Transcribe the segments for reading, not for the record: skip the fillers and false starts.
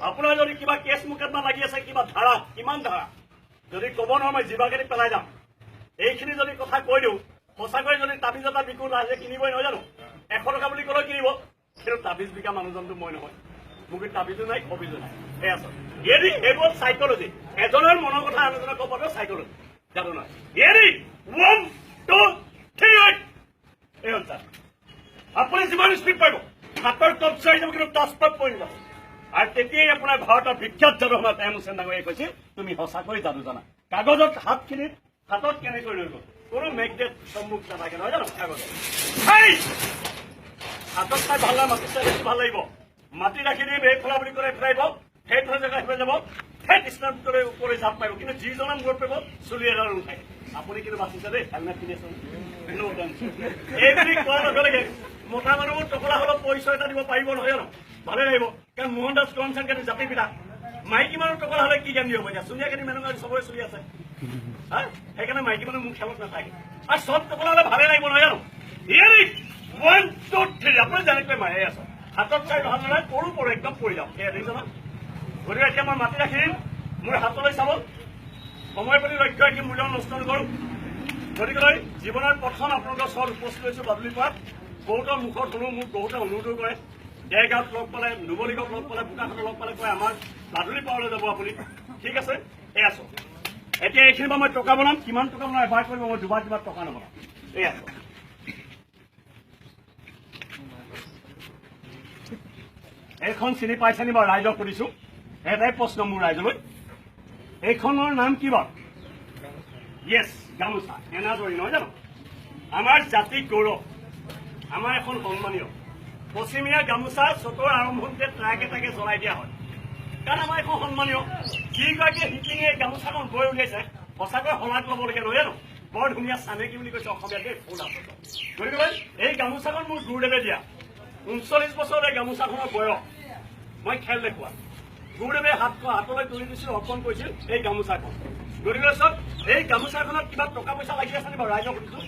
আপোনাৰ যদি কিবা কেছ মোকদ্দমা লাগি আছে কিবা ধাৰা কিমান ধাৰা যদি ক'ব নোৱাৰো মই জিভাকেদি পেলাই যাম এইখিনি যদি কথা কৈ দিওঁ সঁচাকৈ যদি তাবিজ এটা বিকো ৰাইজে কিনিবই নহয় জানো 100 টকা বুলি ক'লেও কিনিব কিন্তু তাবিজ বিকা মানুহজনটো মই নহয় মোক তাবিজো নাই কবিজো নাই এই আছ এৰি এইবোৰ চাইকলজি এজনৰ মনৰ কথা আনজনক ক'ব পাৰিব চাইকলজি জানো নহয় এৰি 1 2 3 এই অনুসাৰ আপুনি যিমান স্পীড পাৰিব হাতৰ টপ চাই যাব কিন্তু টাচপাত পৰিব আৰু তেতিয়াই আপোনাৰ ভাৰতৰ বিখ্যাত যাদু আমাৰ প্ৰেম হুছেইন ডাঙৰীয়াই কৈছিল তুমি সঁচাকৈ যাদু জানা কাগজত হাতখিনিত হাতত কেনেকৈ লৈ গ'ল কোনো মেগনেট সম্মুখ নাথাকে নহয় জানো কাগজত হাতত চাই ভাল লাগে মাটি চাই বেছি ভাল লাগিব মাটি ৰাখি দিম এইফালে বুলি ক'লে এইফালে আহিব সেইফালে জেগা সেইফালে যাব সেই কৃষ্ণৰ ভিতৰে ওপৰে জাপ পাৰিব কিন্তু যিজনে মূৰত পৰিব চুলি এডাল নুঠায় আপুনি কিন্তু বাচিছে দেই হেলমেট কিনি আছো এইবুলি কোৱাৰ লগে লগে মতা মানুহবোৰ টকলা হ'লেও পৰিচয় এটা দিব পাৰিব নহয় জানো ভালে লাগিব কাৰণ মোহন দাস কৰমচান কাটি জাপি পিঠা মাইকী মানুহ টকলা হ'লে কি জ্ঞান দিব এতিয়া চুনীয়া কাটি মানুহ চবৰে চলি আছে সেইকাৰণে মাইকী মানুহ মোৰ খেলত নাথাকে আৰু চব টকলা হ'লে ভালে লাগিব নহয় জানো 1 2 3 আপুনি যেনেকৈ মাৰি আছে হাতত চাই ভাল নহয় পৰো পৰো একদম পৰি যাওঁ সেই দেখিছেনে গতিকে এতিয়া মই মাতি ৰাখিম মোৰ হাতলৈ চাব সময় প্ৰতি লক্ষ্য ৰাখি মূল্য নষ্ট নকৰোঁ গতিকে জীৱনৰ প্ৰথম আপোনালোকৰ ওচৰত উপস্থিত হৈছোঁ বাদুলি পাত বহুতৰ মুখত শুনো মোক বহুতে অনুৰোধ কৰে দেৰগাঁৱত লগ পালে নুবলিগত লগ পালে বোকাখাটত লগ পালে কয় আমাৰ বাদুলি পাৰলৈ যাব আপুনি ঠিক আছে এই আছো এতিয়া এইখিনিৰ পৰা মই টকা বনাম কিমান টকা বনাম এবাৰ কৰিব মই দুবাৰ কিমান টকা নবনাম এই আছো এইখন চিনি পাইছেনি বাৰু ৰাইজক সুধিছোঁ এটাই প্ৰশ্ন মোৰ ৰাইজলৈ এইখনৰ নাম কি বাৰু য়েছ গামোচা এনাজৰী নহয় জানো আমাৰ জাতি গৌৰৱ আমাৰ এখন সন্মানীয় পশ্চিমীয়া গামোচা চতৰ আৰম্ভণিতে ট্ৰাকে ট্ৰাকে জ্বলাই দিয়া হয় কাৰণ আমাৰ এখন সন্মানীয় যিগৰাকীয়ে শিপিনীয়ে এই গামোচাখন বৈ উলিয়াইছে সঁচাকৈ শলাগ ল'বলগীয়া নহয় জানো বৰ ধুনীয়া চানেকি বুলি কৈছে অসমীয়াত দেই ফুল আছে গতিকে এই গামোচাখন মোৰ গুৰুদেৱে দিয়া 39 বছৰ এই গামোচাখনৰ বয়স মই খেল দেখুওৱা গুৰুদেৱে হাতলৈ তুলি দিছিল অৰ্পণ কৰিছিল এই গামোচাখন গতিকে চব এই গামোচাখনত কিবা টকা পইচা লাগি আছে নি বাৰু ৰাইজক সুধিছোঁ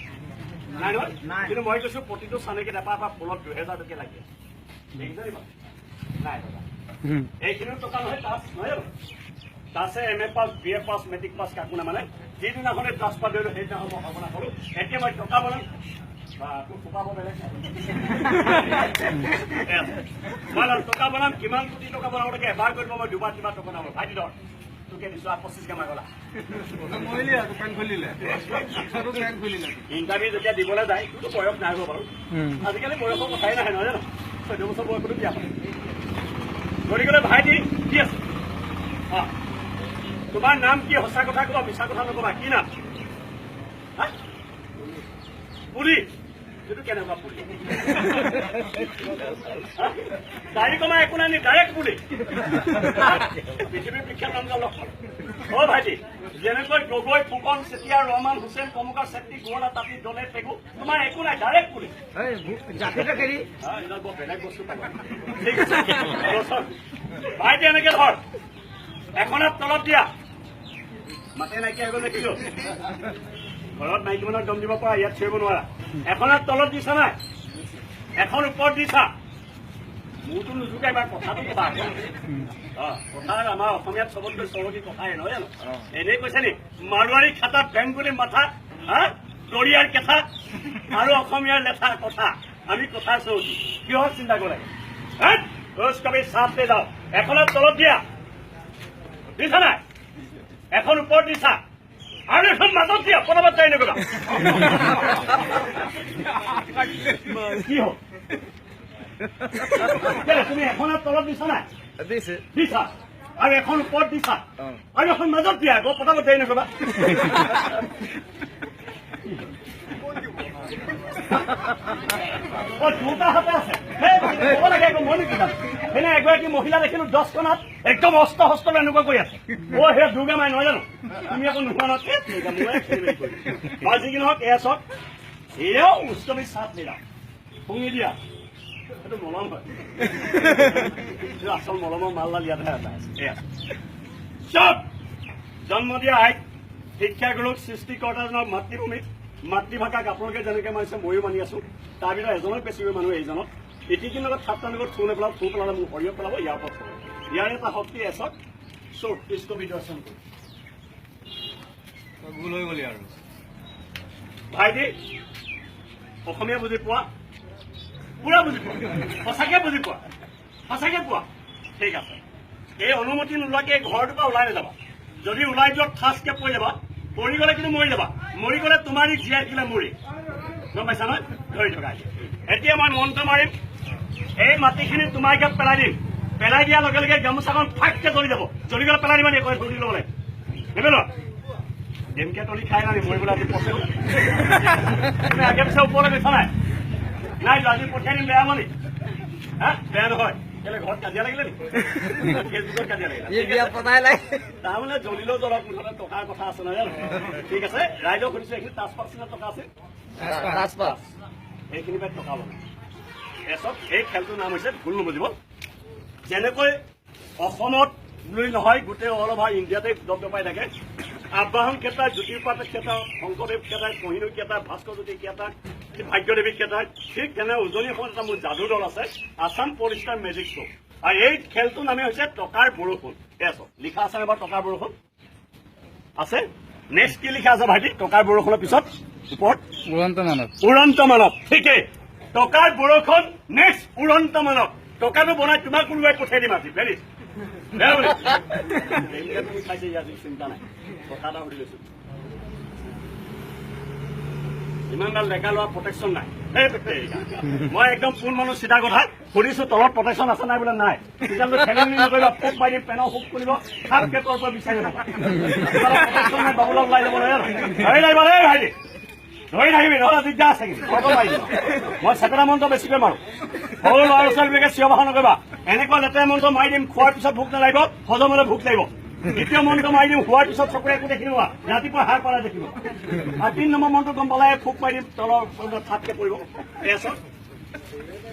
নাই নহয় কিন্তু মই কৈছোঁ প্ৰতিটো চানেকিত এটা ফুলত 2000 টকীয়া লাগি আছে দেখিছে নি বাৰু নাই দাদা এইখিনিও টকা নহয় তাচ নহয় জানো তাছে MA পাছ BA পাছ মেট্ৰিক পাছ কাকো নামানে যিদিনাখনে ট্ৰান্সফাৰ দিলোঁ সেইদিনাখন মই ভাৱনা কৰোঁ এতিয়া মই টকা বনাম মই টকা বনাম কিমান কোটি টকা বনাব লাগে এবাৰ কৰিব মই দুবাৰ কিমান টকা বনাব ভাইটি ধৰ তোকে দিছোঁ 25 কামা গলা ইণ্টাৰভিউ যেতিয়া দিবলৈ যায় তোৰতো বয়স নাই হ'ব বাৰু আজিকালি বয়সৰ কথাই নাহে নহয় জানো 14 বছৰ বয়সতো বিয়া হয় গতিকে ভাইটি কি আছে তোমাৰ নাম কি সঁচা কথা ক'বা মিছা কথা নক'বা কি নাম পুলি এইটো কেনেকুৱা পুলি দাড়ি কমা একো নাই ডাইৰেক্ট পুলি পৃথিৱীৰ বিখ্যাত নাম লগ অ ভাইটি যেনেকৈ গগৈ ফুকন চেতিয়া ৰহমান হুছেইন কমুকাৰ চেত্ৰী গোৱলা তাঁতী দলে পেগু তোমাৰ একো নাই ডাইৰেক্ট পুলি বেলেগ বস্তু পাবা ঠিক আছে ভাইটি এনেকে ধৰ এখনত তলত দিয়া মাতে নাইকিয়া হৈ গ'ল দেখিছো ঘৰত মাইকী মানুহক দম দিব পৰা ইয়াত থিব নোৱাৰা এখনত তলত দিছা নাই এখন ওপৰত দিছা মোৰতো নোজোকাই বা কথাটো কথা কথা আমাৰ অসমীয়াত চবতকৈ চৰকী কথাই নহয় জানো এনেই কৈছে নি মাৰোৱাৰী খাতা বেংগলী মাথা দৰিয়াৰ কেঁথা আৰু অসমীয়াৰ লেঠা কথা আমি কথা চৌকি কিহৰ চিন্তা কৰে কবি চাপ দে যাওঁ এখনত তলত দিয়া দিছা নাই এখন ওপৰত দিছা আৰু এখন মাজত দিয়া পটাপট যাই নগলা কি হ'ল তুমি এখনত তলত দিছা নাই দিছা আৰু এখন ওপৰত দিছা আৰু এখন মাজত দিয়া আকৌ পটাপট যাই নগলা দুটা হাতে আছে ক'ব লাগে একো মই নেকি সেইদিনা এগৰাকী মহিলা দেখিলো 10খনত একদম অস্ত্ৰ শস্ত্ৰ এনেকুৱা কৰি আছে সেয়া দুৰ্গা মাই নহয় জানো তুমি আকৌ নোহোৱা যি কি নহওক এয়া চক এয়াও উচ্চবি চাপ দিলা শুঙি দিয়া সেইটো মলম হয় আচল মলমৰ মালডাল ইয়াতহে এটা আছে এয়া চব জন্ম দিয়া আইক শিক্ষাগুৰুক সৃষ্টিকৰ্তাজনক মাতৃভূমিত মাতৃভাষাক আপোনালোকে যেনেকৈ মানিছে ময়ো মানি আছো তাৰ ভিতৰত এজনৰ বেছি মানুহ এইজনক ইটিকিৰ লগত সাতটাৰ লগত থু নেপেলাব, থু পেলালে মোক সৰিয়হ পেলাব, ইয়াৰ ওপৰত থব। ইয়াৰ এটা শক্তি এচত চোৰ কৃষ্ণবি দৰ্শন কৰি ভুল হৈ গ'লি আৰু ভাইটি অসমীয়া বুজি পোৱা, পুৰা বুজি পোৱা, সঁচাকে বুজি পোৱা, সঁচাকে পোৱা, ঠিক আছে। এই অনুমতি নোলোৱাকে ঘৰটোৰ পৰা ওলাই নাযাবা। যদি ওলাই যোৱা ঠাচকে পৰি যাবা, পৰি গ'লে কিন্তু মৰি যাবা। মৰি গ'লে তোমাৰ জীয়াই থাকিলে মৰি, গম পাইছা নহয়? ধৰি থকা। এতিয়া মই মন্ত্ৰ মাৰিম, এই মাটিখিনি তোমাৰ গাত পেলাই দিম। পেলাই দিয়াৰ লগে লগে গামোচাখন ফাটকে জ্বলি যাব। জ্বলি গ'লে পেলাই দিবা, ধৰি দিব লাগে নেবেল ডেমকে তলি খাই নানি মৰিবলৈ আজি পচে তুমি আগে পিছে ওপৰলৈ বেচা নাই নাই আজি পঠিয়াই দিম। বেয়া মানে হা বেয়া নহয়, কেলে ঘৰত কাজিয়া লাগিলে নেকি? ফেচবুকত কাজিয়া লাগিলে তাৰমানে জ্বলিলেও জ্বলক, মুঠতে টকাৰ কথা আছে নহয় জানো? ঠিক আছে, ৰাইজক সুধিছো এইখিনি তাজপাত টকা আছে, এইখিনি পাই টকা বনাই এচত। এই খেলটোৰ নাম হৈছে, ভুল নুবুজিব, যেনেকৈ অসমত বুলি নহয় গোটেই অল অভাৰ ইণ্ডিয়াতে দপদপাই থাকে। আবাহন ক্ষেত্ৰত, জ্যোতিপ্ৰসাদ ক্ষেত্ৰত, শংকৰদেৱ ক্ষেত্ৰত, কহিনুৰ ক্ষেত্ৰত, ভাস্কৰজ্যোতি ক্ষেত্ৰত, ভাগ্যদেৱী ক্ষেত্ৰত, ঠিক তেনে উজনি অসমত এটা মোৰ যাদু দল আছে, আছাম পলিষ্টাৰ মেজিক শ্ব'। আৰু এই খেলটোৰ নামে হৈছে টকাৰ বৰষুণ। এচত লিখা আছে এবাৰ টকাৰ বৰষুণ আছে। নেক্সট কি লিখা আছে ভাইটি? টকাৰ বৰষুণৰ পিছত ওপৰত উড়ন্ত মানৱ। ঠিকেই, টকাৰ বৰষুণ নেক্সট উড়ন্ত মানৱ। টকাটো বনাই তোমাক কোনোবাই পঠিয়াই দিম আজি। ভেৰি তুমি খাইছে আজি চিন্তা নাই। কথা এটা সুধি লৈছো, ইমানডাল ডেকা লোৱা প্ৰটেকশ্যন নাই। মই একদম কোন মানুহ চিধা কথা সুধিছো, তলত প্ৰটেকশ্যন আছে নাই বোলে নাই। তেতিয়াহ'লে খেলি মেলি নকৰিবা, ফুক মাৰি দিম, পেনৰ ফুক কৰিব, সাত কেটৰ পৰা বিচাৰি নাপাবা। প্ৰটেকশ্যন নাই, বাবুলক ওলাই যাব নহয় ধৰি লাগিব দেই ভাইটি, ধৰি থাকিবি নহ'লে দিগদাৰ আছে। কিন্তু মই চেপেটা মন্ত্ৰ বেছিকৈ মাৰো। সৰু ল'ৰা ছোৱালীবিলাকে চিঞৰ বাখৰ নকৰিবা। এনেকুৱা লেতেৰা মন্ত্ৰ মাৰি দিম, খোৱাৰ পিছত ভোক নালাগিব, হজম হ'লে ভোক লাগিব। দ্বিতীয় মন্ত্ৰ মাৰি দিম, খোৱাৰ পিছত চকুৰে একো দেখিব, ৰাতিপুৱা সাৰ পালে দেখিব। আৰু 3 নম্বৰ মন্ত্ৰ গম পালে ফুক মাৰি দিম, তলৰ থাপকে পৰিব।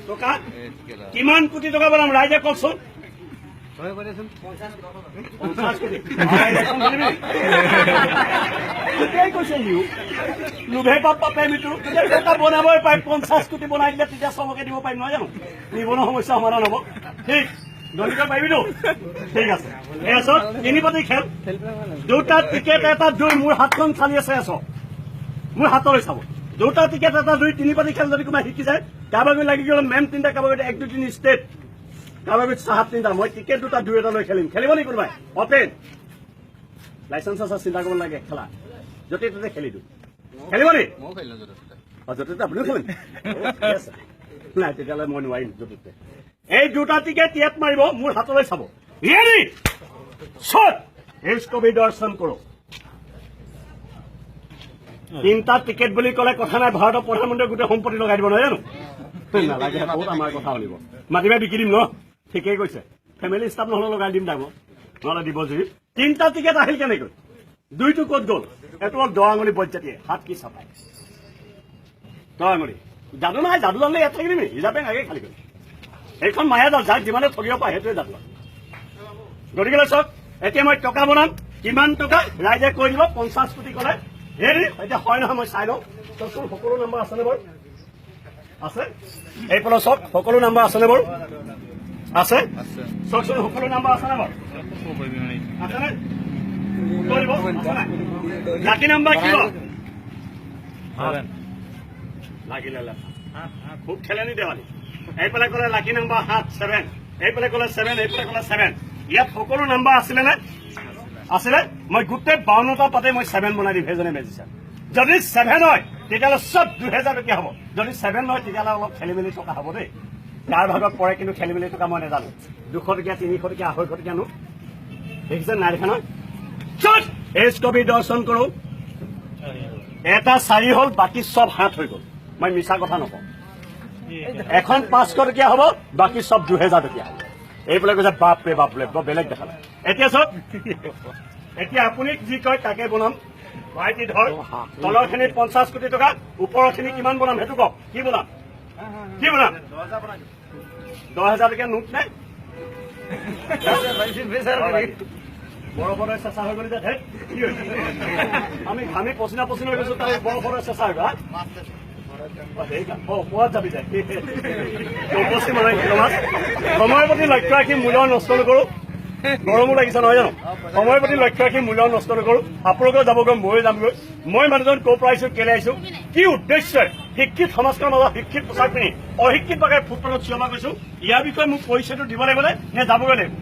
টকা কিমান কোটি টকা বনাম ৰাইজে কওকচোন? 50 কোটি। কৈছে লোভে পাপ পাপে মৃত্যু। টকা বনাবই পাৰিম, 50 কোটি বনাই দিলে তেতিয়া চবকে দিব পাৰিম নহয় জানো? নিবনুৱা সমস্যা সমাধান হ'ব। ঠিক দলিত পাৰিবিতো? ঠিক আছে। এছত 3 পাতি খেল, 2টা টিকেট, এটা 2। মোৰ হাতখন চালি আছে এছ, মোৰ হাতলৈ চাব। 2টা টিকেট, এটা 2, 3 পাতি খেল যদি কোনোবাই শিকি যায়, কাৰোবাৰ লাগি গ'লে মেম 3টা, কাৰোবাৰ 1, 2, 3 ষ্টেট, কাৰোবাৰ চাহাত 3টা। মই টিকেট 2টা 2 এটা লৈ খেলিম। খেলিব নেকি কোনোবাই? অপেন লাইচেন্স আছে, চিন্তা কৰিব নালাগে। খেলা য'তে ত'তে খেলি দিওঁ। খেলিব নেকি? য'তে ত'তে আপুনিও খেলিম নাই? তেতিয়াহ'লে মই নোৱাৰিম য'তে ত'তে। এই 2টা টিকেট ইয়াত মাৰিব, মোৰ হাতলৈ চাব। ৰেডি শ্বট, কবি দৰ্শন কৰো। 3টা টিকেট বুলি ক'লে কথা নাই, ভাৰতৰ প্ৰধানমন্ত্ৰীয়ে গোটেই সম্পত্তি লগাই দিব নহয় জানো? নালাগে, বহুত আমাৰ কথা শুনিব। মাতিবাই বিকি দিম ন? ঠিকেই কৈছে, ফেমিলি ষ্টাফ নহ'লে লগাই দিম ডাঙৰ, নহ'লে দিব জুৰি। 3টা টিকেট আহিল কেনেকৈ? 2টো ক'ত গ'ল? এইটো হ'ল 10 আঙুলি বজ্জাতিয়ে, হাত কি চাপাই 10 আঙুলি। যাদু নহয়, যাদু জানিলে ইয়াত থাকি দিবি, হিচাপে আগে খালি কৰি। এইখন মায়াজাল, যাক যিমানে ঠগিব পাৰে সেইটোৱে যাদু। গতিকে চাওক, এতিয়া মই টকা বনাম। কিমান টকা ৰাইজে কৈ দিব। 50 কোটি ক'লে হেৰি এতিয়া হয় নহয় মই চাই লওঁ। চাওকচোন সকলো নম্বৰ আছেনে বাৰু? আছে। এইফালে চাওক, সকলো নম্বৰ আছেনে বাৰু? আছে। চাওকচোন সকলো নম্বৰ আছেনে বাৰু? আছেনে? লাকি নাম্বাৰ কি লাগিলে খুব খেলেনি দেৱালী। এইফালে ক'লে লাকি নাম্বাৰ 7, 7, এইফালে ক'লে 7, এইফালে ক'লে 7। ইয়াত সকলো নাম্বাৰ আছিলে নে? আছিলে। মই গোটেই 52টা পাতে মই 7 বনাই দিম সেইজনে মেজিছে। যদি 7 হয় তেতিয়াহ'লে চব 2000 টকীয়া হ'ব। যদি 7 নহয় তেতিয়াহ'লে অলপ খেলি মেলি টকা হ'ব দেই। যাৰ ভাগত পৰে কিন্তু খেলি মেলি টকা মই নাজানো। 200 টকীয়া, 300 টকীয়া, 250 টকীয়া নোট দেখিছে নাই? দেখা নহয়? কবি দৰ্শন কৰো। এটা 4 হ'ল, বাকী চব 7 হৈ গ'ল। মই মিছা কথা নকওঁ। এখন 500 টকীয়া হ'ব, বাকী চব 2000 টকীয়া হ'ব। এইফালে কৈছে বাপৰে বাপৰে, বৰ বেলেগ দেখালে। এতিয়া চব, এতিয়া আপুনি যি কয় তাকে বনাম। ভাইটি ধৰ, তলৰখিনিত 50 কোটি টকা, ওপৰৰখিনি কিমান বনাম সেইটো কওক। কি বনাম? কি বনাম? 10,000 টকীয়া নোট নাই? বৰফৰে চেঁচা হৈ গ'ল যে, আমি ঘামি পচিনা পচিনা হৈ গৈছো, তাই বৰফৰে চেঁচা হৈ গ'ল। পোৱাত যাবি যায় উপস্থিত মানে সময়ৰ প্ৰতি লক্ষ্য ৰাখি মূল্য নষ্ট নকৰো গৰমো লাগিছে নহয় জানো সময়ৰ প্ৰতি লক্ষ্য ৰাখি মূল্য নষ্ট নকৰো আপোনালোকেও যাবগৈ ময়ো যামগৈ মই মানুহজন ক'ৰ পৰা আহিছো কেলে আহিছো কি উদ্দেশ্যে শিক্ষিত সমাজখনৰ মাজত শিক্ষিত পোচাক পিন্ধি অশিক্ষিত ভাগে ফুটপাথত চিঞৰ কৰিছো ইয়াৰ বিষয়ে মোক পৰিচয়টো দিব লাগিব নে যাবগৈ লাগিব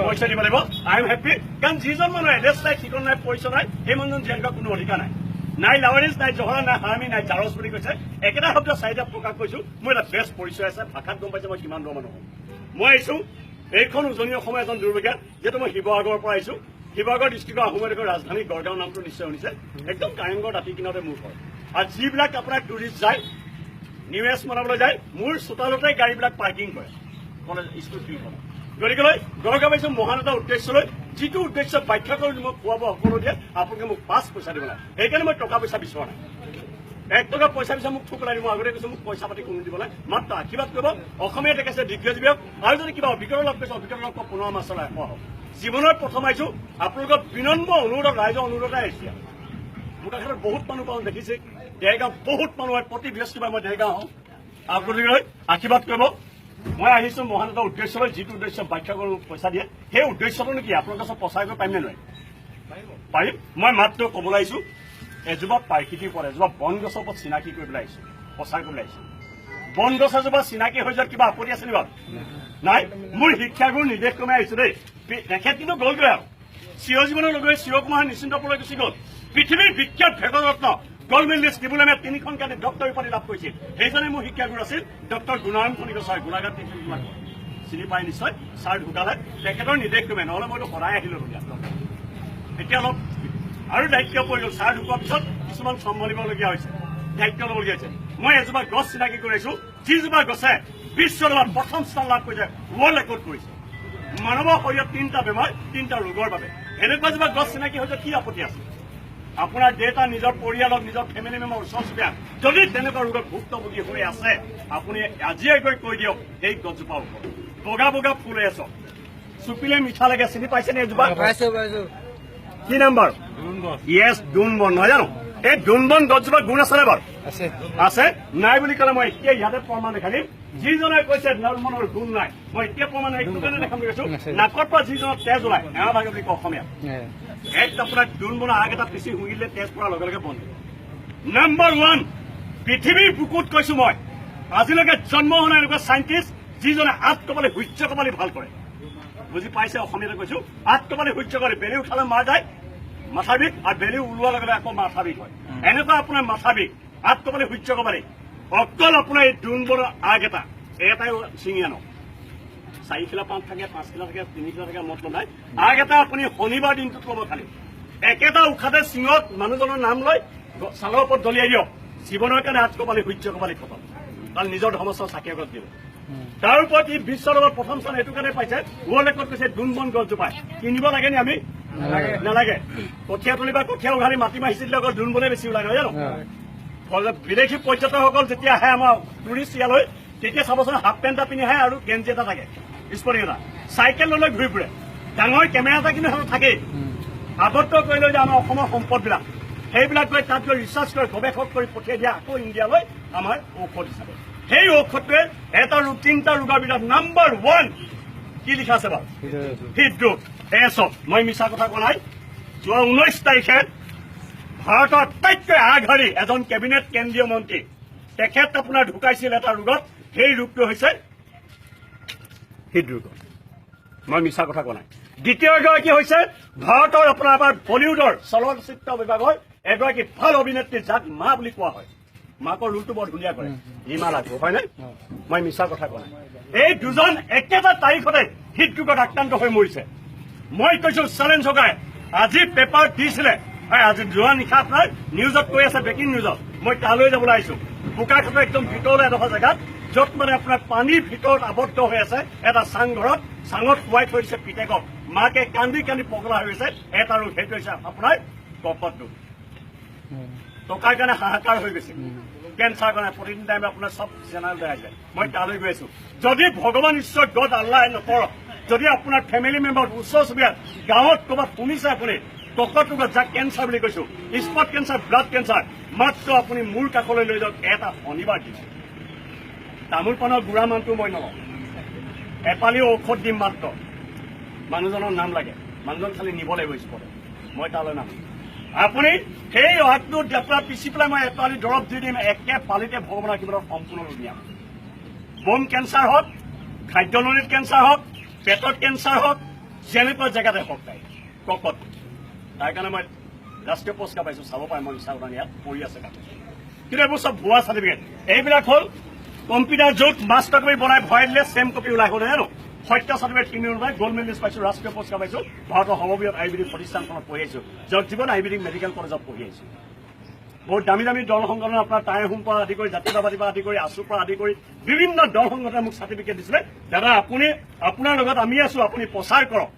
পইচা দিব লাগিব আই এম হেপী কাৰণ যিজন মানুহ এড্ৰেছ নাই ঠিকন নাই পইচা নাই সেই মানুহজন জীয়াই থকা কোনো অধিকাৰ নাই নাই লাৱাৰিজ নাই জহৰা নাই হাৰামী নাই জাৰজ বুলি কৈছে একেটা শব্দ চাৰিটা প্ৰকাশ কৰিছো মোৰ এটা বেষ্ট পৰিচয় আছে ভাষাত গম পাইছে মই কিমান দৰ মানুহ মই আহিছো এইখন উজনি অসমৰ এজন দুৰ্ভগীয়া যিহেতু মই শিৱসাগৰৰ পৰা আহিছো শিৱসাগৰ ডিষ্ট্ৰিক্টৰ আহোমদেশৰ ৰাজধানী গড়গাঁও নামটো নিশ্চয় শুনিছে একদম কাৰেংগৰ দাঁতি কিনাৰতে মোৰ ঘৰ আৰু যিবিলাক আপোনাৰ টুৰিষ্ট যায় নিউ ইয়েৰ্ছ মনাবলৈ যায় মোৰ চোতালতে গাড়ীবিলাক পাৰ্কিং কৰে কলেজ স্কুল ফিল্ডখনত গতিকেলৈ গড়গাঁও পাইছো মহান এটা উদ্দেশ্য লৈ যিটো উদ্দেশ্য ব্যাখ্যা কৰি মোক খোৱা বোৱা সকলো দিয়ে আপোনালোকে মোক 5 পইচা দিব লাগে সেইকাৰণে মই টকা পইচা বিচৰা নাই 1 টকা পইচা পিছা মোক ঠুকলাই দিব আগতে কৈছো মোক পইচা পাতি কোনো দিব লাগে মাত্ৰ আশীৰ্বাদ কৰিব অসমীয়া দেখাইছে দিগ্গজীৱী আৰু যদি কিবা অভিজ্ঞতা লাভ কৰিছে অভিজ্ঞতা লাভ পুনৰ মাছৰ এশ হওক জীৱনত প্ৰথম আহিছো আপোনালোকৰ বিনম্ৰ অনুৰোধ ৰাইজৰ অনুৰোধে আহিছে মোৰ কাষত বহুত মানুহ পাওঁ দেখিছে দেৰগাঁও বহুত মানুহ হয় প্ৰতি বৃহস্পতিবাৰ মই দেৰগাঁও হওঁ আপোনালোকে আশীৰ্বাদ কৰিব মই আহিছো মহান এটা উদ্দেশ্য লৈ যিটো উদ্দেশ্য ব্যাখ্যা কৰি পইচা দিয়ে সেই উদ্দেশ্যটো নেকি আপোনালোকৰ চব প্ৰচাৰ কৰিব পাৰিম নে নোৱাৰিম পাৰিম মই মাত্ৰ ক'বলৈ আহিছো এজোপা প্ৰাকৃতিক ওপৰত এজোপা বন গছৰ ওপৰত চিনাকি কৰিবলৈ আহিছো প্ৰচাৰ কৰিবলৈ আহিছো বন গছ এজোপা চিনাকি হৈ যোৱাত কিবা আপত্তি আছে নি বাৰু নাই মোৰ শিক্ষাগুৰু নিৰ্দেশ ক্ৰমে আহিছো দেই তেখেত কিন্তু গ'লগৈ আৰু চিৰজীৱনৰ লগে চিৰকুমাৰ নিশ্চিন্তপুৰলৈ গুচি গ'ল পৃথিৱীৰ বিখ্যাত ভেগৰ ৰত্ন গ'ল্ড মেডেলিষ্ট ত্ৰিপুৰামে 3খন কালি ডক্টৰ উপাধি লাভ কৰিছিল সেইজনে মোৰ শিক্ষাগুৰু আছিল ডক্টৰ গুণাৰাম খনিকৰ ছাৰ গোলাঘাট চিনি পাই নিশ্চয় ছাৰ ঢুকালে তেখেতৰ নিৰ্দেশ ক্ৰমে নহ'লে মইতো সদায় আহিলো এতিয়া অলপ আৰু দায়িত্ব পৰি গ'ল ছাৰ ঢুকোৱাৰ পিছত কিছুমান চম্ভালিবলগীয়া হৈছে দায়িত্ব ল'বলগীয়া হৈছে মই এজোপা গছ চিনাকি কৰিছো যিজোপা গছে বিশ্বত প্ৰথম স্থান লাভ কৰিছে ৱৰ্ল্ড ৰেকৰ্ড কৰিছে মানৱৰ শৰীৰত 3টা বেমাৰ 3টা ৰোগৰ বাবে এনেকুৱা যেবা গছ চিনাকি হৈছে কি আপত্তি আছে আপোনাৰ দেউতা নিজৰ পৰিয়ালক নিজৰ ফেমিলি মেম্বাৰ ওচৰ চুবুৰীয়া যদি তেনেকুৱা ৰোগত ভুক্তভোগী হৈ আছে আপুনি আজিয়ে গৈ কৈ দিয়ক এই গছজোপা ওপৰত বগা বগা ফুল হৈ আছে চুপিলে মিঠা লাগে চিনি পাইছেনে এজোপা কি নাম্বাৰ য়েছ ডুনবন নহয় জানো এই ডুনবন গছজোপা গুণ আছেনে বাৰু আছে নাই বুলি ক'লে মই এতিয়া ইয়াতে প্ৰমাণ দেখাই দিম যিজনে কৈছে ডুনবনৰ গুণ নাই মই এতিয়া প্ৰমাণ এইটো কাৰণে দেখাম বুলি কৈছো নাকৰ পৰা যিজনৰ তেজ ওলায় এওঁ ভাগে বুলি কওঁ অসমীয়া এক আপোনাৰ ডুনবনৰ আগ এটা পিচি শুঙিলে তেজ পৰাৰ লগে লগে বন্ধ নাম্বাৰ 1 পৃথিৱীৰ বুকুত কৈছো মই আজিলৈকে জন্ম হোৱা এনেকুৱা চাইণ্টিষ্ট যিজনে আঠ কপালি সূৰ্য কপালি ভাল কৰে বুজি পাইছে অসমীয়াতে কৈছো আঠ কপালি সূৰ্য কৰে বেলি উঠালে মাৰ যায় মাথা বিষ আৰু বেলি ওলোৱাৰ লগে লগে আকৌ মাথা বিষ হয় এনেকুৱা আপোনাৰ মাথা বিষ আঠ কপালি সূৰ্য কপালি অকল আপোনাৰ এই ডুনবনৰ আগ এটাই ছিঙি আনক 4 খিলা 5 থাকে 5 খিলা থাকে 3 খিলা থাকে মতলব নাই আগ এটা আপুনি শনিবাৰ দিনটোত ক'ব খালি একেটা উখাতে চিঙত মানুহজনৰ নাম লৈ চালৰ ওপৰত দলিয়াই দিয়ক জীৱনৰ কাৰণে আঠ কপালি সূৰ্য কপালি খতম কাৰণ নিজৰ ধৰ্মস্থল চাকি আগত দিব তাৰ ওপৰত ই বিশ্বৰ লগত প্ৰথম স্থান এইটো কাৰণে পাইছে ৱৰ্ল্ড ৰেকৰ্ড কৈছে ডুনবন গছজোপাই কিনিব লাগে নি আমি নালাগে কঠীয়া তুলি বা কঠীয়া উঘালি মাটি মাৰিছিল লগত ডুনবনে বেছি ওলাই নহয় জানো বিদেশী পৰ্যটকসকল যেতিয়া আহে আমাৰ টুৰিষ্ট ইয়ালৈ তেতিয়া চাবচোন হাফ পেণ্ট এটা পিন্ধি আহে আৰু গেঞ্জি এটা থাকে স্পৰ্টিং এটা চাইকেল লৈ ঘূৰি ফুৰে ডাঙৰ কেমেৰা এটা কিন্তু থাকেই আবদ্ধ কৰি লৈ যে আমাৰ অসমৰ সম্পদবিলাক সেইবিলাক গৈ তাত গৈ ৰিচাৰ্চ কৰি গৱেষক কৰি পঠিয়াই দিয়া আকৌ ইণ্ডিয়ালৈ আমাৰ ঔষধ হিচাপে সেই ঔষধটোৱে এটা 3টা ৰোগৰ ভিতৰত নাম্বাৰ 1 কি লিখা আছে বাৰু হৃদৰোগ এছক মই মিছা কথা কোৱা নাই যোৱা 19 তাৰিখে ভাৰতৰ আটাইতকৈ আগশাৰী এজন কেবিনেট কেন্দ্ৰীয় মন্ত্ৰী তেখেত আপোনাৰ ঢুকাইছিল এটা ৰোগত সেই ৰোগটো হৈছে হৃদৰোগ মই মিছা কথা কোৱা নাই দ্বিতীয় এগৰাকী হৈছে ভাৰতৰ আপোনাৰ আমাৰ বলিউডৰ চলচ্চিত্ৰ বিভাগৰ এগৰাকী ভাল অভিনেত্ৰী যাক মা বুলি কোৱা হয় মাকৰ ৰোলটো বৰ ধুনীয়া কৰে হিমা লাঘু হয় নে মই মিছা কথা কোৱা নাই এই দুজন একেটা তাৰিখতে হৃদৰোগত আক্ৰান্ত হৈ মৰিছে মই কৈছো চেলেঞ্জ সকাই আজি পেপাৰ দিছিলে আজি যোৱা নিশা আপোনাৰ নিউজত কৈ আছে ব্ৰেকিং নিউজত মই তালৈ যাবলৈ আহিছো বোকাখাটৰ একদম ভিতৰলৈ এডোখৰ জেগাত য'ত মানে আপোনাৰ পানীৰ ভিতৰত আবদ্ধ হৈ আছে এটা চাংঘৰত চাঙত শুৱাই থৈ দিছে পিতেকক মাকে কান্দি কান্দি পগলা হৈ গৈছে এটা ৰোগ সেইটো হৈছে আপোনাৰ কপত ৰোগ টকাৰ কাৰণে হাহাকাৰ হৈ গৈছে কেঞ্চাৰ কাৰণে প্ৰতিদিন টাইমে আপোনাৰ চব চেনেল দেখাই যায় মই তালৈ গৈ আছো যদি ভগৱান ঈশ্বৰ গড আল্লাহ নকৰক যদি আপোনাৰ ফেমিলি মেম্বাৰ ওচৰ চুবুৰীয়া গাঁৱত ক'ৰবাত শুনিছে আপুনি টুকুৰা যাক কেঞ্চাৰ বুলি কৈছো, স্পট কেঞ্চাৰ, ব্লাড কেঞ্চাৰ, মাত্ৰ আপুনি মোৰ কাষলৈ লৈ যাওক, এটা শনিবাৰ দিছে। তামোল পাণৰ গুড়া মানটো মই নলওঁ, এপালিও ঔষধ দিম মাত্ৰ। মানুহজনৰ নাম লাগে, মানুহজন খালি নিব লাগিব স্পটত, মই তালৈ নাম। আপুনি সেই হাতটো ডেপৰা পিচি পেলাই মই এপালি দৰৱ দি দিম, একে পালিতে ভগৱানৰ কিবা সম্পূৰ্ণ উলিয়াম। বম কেঞ্চাৰ হওক, খাদ্যনলীত কেঞ্চাৰ হওক, পেটত কেঞ্চাৰ হওক, যেনেকুৱা জেগাতে হওক তাই ককত। তাৰ কাৰণে মই ৰাষ্ট্ৰীয় পুৰস্কাৰ পাইছো, চাব পাৰে মই ইচ্ছা ইয়াত পৰি আছে কাম। কিন্তু এইবোৰ চব ভুৱা চাৰ্টিফিকেট। এইবিলাক হ'ল কম্পিউটাৰ য'ত মাষ্টাৰ কপি বনাই ভৰাই দিলে ছেম কপি ওলাই হ'ল জানো। সত্য চাৰ্টিফিকেট কিনি ওলাই গ'ল্ড মেডেলিষ্ট পাইছো, ৰাষ্ট্ৰীয় পুৰস্কাৰ পাইছো, ভাৰতৰ সৰ্ববৃহৎ আয়ুৰ্বেদিক প্ৰতিষ্ঠানখনত পঢ়ি আহিছো, জগজীৱন আয়ুৰ্বেদিক মেডিকেল কলেজত পঢ়ি আহিছো। বহুত দামী দামী দল সংগঠন আপোনাৰ টাইহুম পৰা আদি কৰি জাতীয়তাবাদীৰ পৰা আদি কৰি আছুৰ পৰা আদি কৰি বিভিন্ন দল সংগঠনে মোক চাৰ্টিফিকেট দিছিলে। দাদা আপুনি আপোনাৰ লগত আমি আছো, আপুনি প্ৰচাৰ কৰক,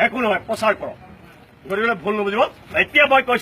একো নহয় প্ৰচাৰ কৰক। গতিকে ভুল নুবুজিব। এতিয়া মই কৈছো